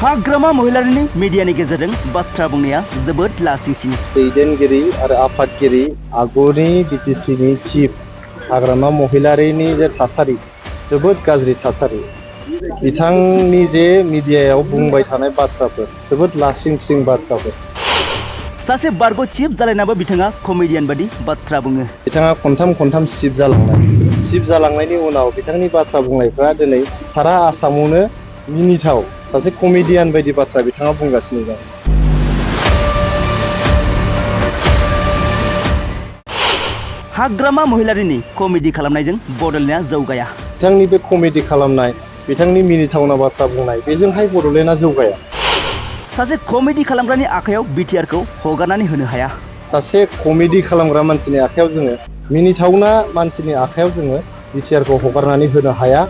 हाग्रामा महिलारिनि मिडियानि गेजेरजों बाथ्रा बुंनाया जोबोद लासिंसिं। दैदेनगिरि आरो आफादगिरि आगुनि बिटिसिनि चिफ हाग्रामा महिलारिनि जे थासारि जोबोद गाज्रि थासारि। बिथांनि जे मिडियायाव बुंबाय थानाय बाथ्राफोर जोबोद लासिंसिं बाथ्राफोर। सासे बारग' चिफ जालायनाबो बिथाङा कमेडियान बादि बाथ्रा बुङो। बिथाङा खनथाम चिफ जालांनायनि उनाव बिथांनि बाथ्रा बुंनायफ्रा दिनै सारा आसामावनो मिनिथाव। सासे कमेडियान बायदि बाथ्रा बिथाङा बुंगासिनो दं। हाग्रामा महिलारिनि कमेडि खालामनायजों बड'लेण्डआ जौगाया। बिथांनि बे कमेडि खालामनाय, बिथांनि मिनिथावना बाथ्रा बुंनाय, बेजोंहाय बड'लेण्डआ जौगाया। सासे कमेडि खालामग्रानि आखायाव बिटिआरखौ हगारनानै होनो हाया। सासे कमेडि खालामग्रा मानसिनि आखायाव जोङो, मिनिथावना मानसिनि आखायाव जोङो बिटिआरखौ हगारनानै होनो हाया।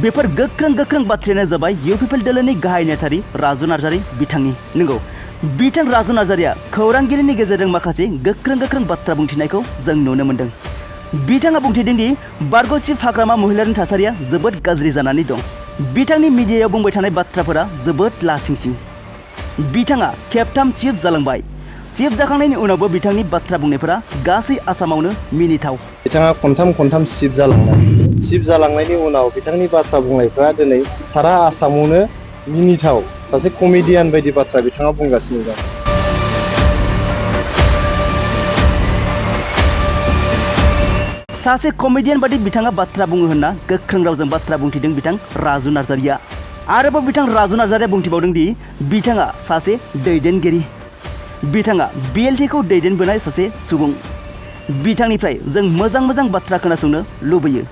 बेफोर गोख्रों बाथ्रायानो जाबाय इउपिपिएल दोलोनि गाहाय नेतारि राजु नार्जारि बिथांनि। नंगौ, बिथां राजु नार्जारिया खौरांगिरिनि गेजेरजों माखासे गोख्रों बाथ्रा बुंथिनायखौ जों नुनो मोन्दों। बिथाङा बुंथिदों दि बारग' चिफ हाग्रामा महिलारिनि थासारिया जोबोद गाज्रि जानानै दं। बिथांनि मिडियायाव बुंबाय थानाय बाथ्राफोरा जोबोद लासिंसिं। बिथाङा खेबथाम चिफ जालांबाय। चिफ जाखांनायनि उनावबो बिथांनि बाथ्रा बुंनायफोरा गासै आसामावनो मिनिथाव। बिथाङा खनथाम चिफ जालांनायनि उनाव बिथांनि बाथ्रा बुंनायफ्रा दिनै सारा आसामावनो मिनिथाव। सासे कमेडियान बायदि बाथ्रा बिथाङा बुंगासिनो दं। सासे कमेडियान बादि बिथाङा बाथ्रा बुङो होनना गोख्रों रावजों बाथ्रा बुंथिदों बिथां राजु नार्जारिया। आरोबाव बिथां राजु नार्जारिया बुंथिबावदों दि बिथाङा सासे दैदेनगिरि। बिथाङा बिएलटिखौ दैदेनबोनाय सासे सुबुं। बिथांनिफ्राय जों मोजां बाथ्रा खोनासंनो लुबैयो।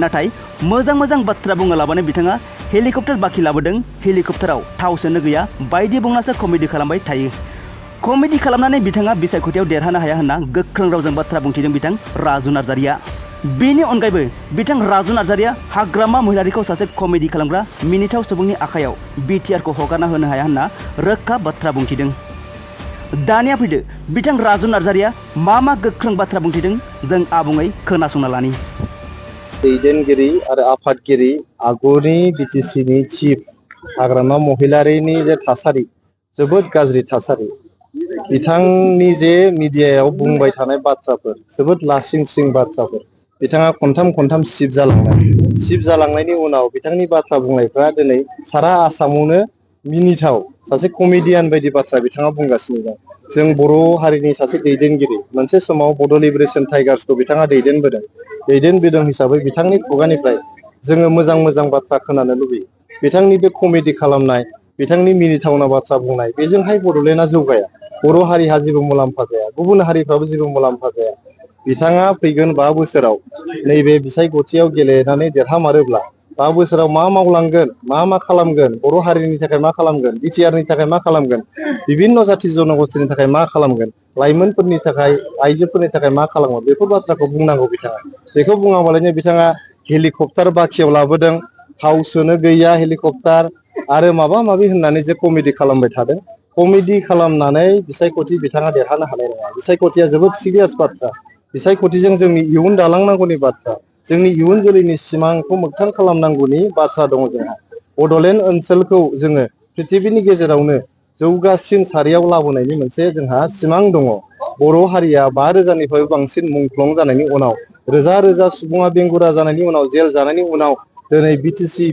नाथाय मोजां बाथ्रा बुङालाबानो बिथाङा हेलिकप्टार बाखि लाबोदों, हेलिकप्टाराव थाव सोनो गैया बायदि बुंनासो कमेडि खालामबाय थायो। कमेडि खालामनानै बिथाङा बिसायख'थियाव देरहानो हाया होनना गोख्रों रावजों बाथ्रा बुंथिदों बिथां राजु नार्जारिया। बेनि अनगायैबो बिथां राजु नार्जारिया हाग्रामा महिलारिखौ सासे कमेडि खालामग्रा मिनिथाव सुबुंनि आखायाव बिटिआरखौ हगारना होनो हाया होनना रोखा बाथ्रा बुंथिदों। दानिया फैदो बिथां राजु नार्जारिया मा गोख्रों बाथ्रा बुंथिदों जों आबुङै खोनासंना लानि। दैदेनगिरि आरो आफादगिरि आगुनि बिटिसिनि चिफ हाग्रामा महिलारिनि जे थासारि जोबोद गाज्रि थासारि। बिथांनि जे मिडियायाव बुंबाय थानाय बाथ्राफोर जोबोद लासिंसिं बाथ्राफोर। बिथाङा खनथाम चिफ जालांनायनि उनाव बिथांनि बाथ्रा बुंनायफ्रा दिनै सारा आसामावनो मिनिथाव। सासे कमेडियान बायदि बाथ्रा बिथाङा बुंगासिनो दं। जों बर' हारिनि सासे दैदेनगिरि, मोनसे समाव बड' लिबारेसन टाइगार्सखौ बिथाङा दैदेनबोदों हिसाबै बिथांनि खुगानिफ्राय जोङो मोजां बाथ्रा खोनानो लुबैयो। बिथांनि बे कमेडि खालामनाय, बिथांनि मिनिथावना बाथ्रा बुंनाय, बेजोंहाय बड'लेण्डआ जौगाया। बर' हारिहा जेबो मुलाम्फा जाया, गुबुन हारिफ्राबो जेबो मुलाम्फा जाया। बिथाङा फैगोन 5 बोसोराव नैबे बिसायख'थियाव गेलेनानै देरहामारोब्ला 5 बोसोराव मा मावलांगोन, मा खालामगोन, बर' हारिनि थाखाय मा खालामगोन, बिटिआरनि थाखाय मा खालामगोन, बिभिन्न जाथि जनगोष्ठीनि थाखाय मा खालामगोन, लाइमोनफोरनि थाखाय, आइजोफोरनि थाखाय मा खालामगोन, बेफोर बाथ्राखौ बुंनांगौ बिथाङा। बेखौ बुङाबालानो बिथाङा हेलिकप्टार बाखियाव लाबोदों, थाव सोनो गैया हेलिकप्टार आरो माबा-माबि होननानै जे कमेडि खालामबाय थादों। कमेडि खालामनानै बिसायख'थि बिथाङा देरहानो हानाय नङा। बिसायख'थिया जोबोद सिरियास बाथ्रा। बिसायख'थिजों जोंनि इयुन दालांनांगौनि बाथ्रा, जोंनि इयुन जोलैनि सिमांखौ मोगथां खालामनांगौनि बाथ्रा दङ जोंहा। बड'लेण्ड ओनसोलखौ जोङो प्रिथिबिनि गेजेरावनो जौगासिन सारियाव लाबोनायनि मोनसे जोंहा सिमां दङ। बर' हारिया 5,000निफ्राय बांसिन मुंख्लं जानायनि उनाव, रोजा सुबुङा बेंगुरा जानायनि उनाव, जेल जानायनि उनाव दिनै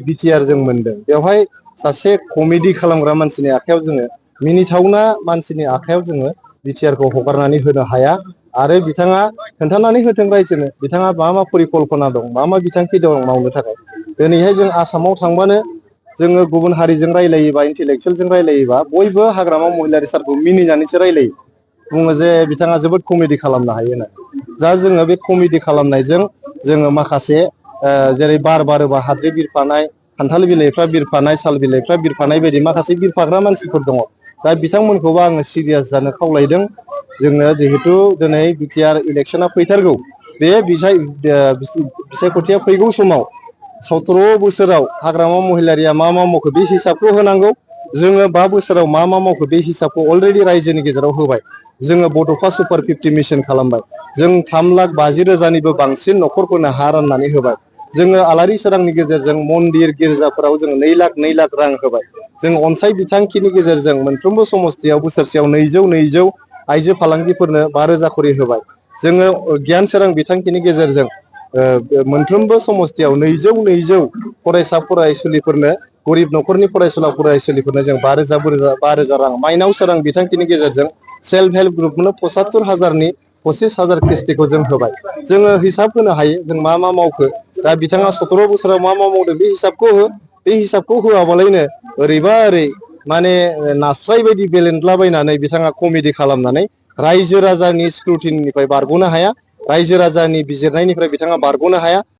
बिटिआर जों मोनदों। बेवहाय सासे कमेडि खालामग्रा मानसिनि आखायाव जोङो, मिनिथावना मानसिनि आखायाव जोङो बिटिआरखौ हगारनानै होनो हाया। आरो बिथाङा खोन्थानानै होथों रायजोनो बिथाङा मा परिकल्पना दं, मा बिथांखि दं मावनो थाखाय। दिनैहाय जों आसामाव थांबानो जोङो गुबुन हारिजों रायलायोबा, इन्टेलेक्सुवेलजों रायलायोबा बयबो हाग्रामा महिलारि सारखौ मिनिनानैसो रायलायो। बुङो जे बिथाङा जोबोद कमेडि खालामनो हायो होनना। दा जोङो बे कमेडि खालामनायजों जोङो माखासे जेरै बार बारोबा हाद्रि बिरफानाय, खान्थाल बिलाइफ्रा बिरफानाय, साल बिलाइफ्रा बिरफानाय बायदि माखासे बिरफाग्रा मानसिफोर दङ। दा बिथांमोनखौबो आङो सिरियास जानो खावलायदों। जोङो जिहेथु दिनै बिटिआर इलेक्सना फैथारगौ, बे बिसायख'थिया फैगौ समाव 17 बोसोराव हाग्रामा महिलारिया मा मावखो बे हिसाबखौ होनांगौ। जोङो 5 बोसोराव मा मावखो बे हिसाबखौ अलरेडि रायजोनि गेजेराव होबाय। जोङो बड'फा सुपार 50 मिशन खालामबाय। जों 3,50,000निबो बांसिन न'खरफोरनो हा राननानै होबाय। जोङो आलारि सोरांनि गेजेरजों मन्दिर गिर्जाफोराव जोङो 2 लाख रां होबाय। जों अनसाय बिथांखिनि गेजेरजों मोनफ्रोमबो समस्थियाव बोसोरसेयाव 200 आइजो फालांगिफोरनो 5,000 खरि होबाय। जोङो गियान सोरां बिथांखिनि गेजेरजों मोनफ्रोमबो समस्थियाव 200 फरायसा फरायसुलिफोरनो गरिब न'खरनि फरायसुला फरायसुलिफोरनो जों 5,000 रां माइनाव सोरां बिथांखिनि गेजेरजों सेल्फ हेल्प ग्रुपनो 75,000नि 25,000 किस्तिखौ जों होबाय। जोङो हिसाब होनो हायो जों मा मावखो। दा बिथाङा 17 बोसोराव मा मावदों बे हिसाबखौ हो। बे हिसाबखौ होआबालायनो ओरैबा ओरै माने नास्राय बायदि बेलेन्टलाबायनानै बिथाङा कमेडि खालामनानै रायजो राजानि स्क्रुटिनिफ्राय बारग'नो हाया। रायजो राजानि बिजिरनायनिफ्राय बिथाङा बारग'नो हाया।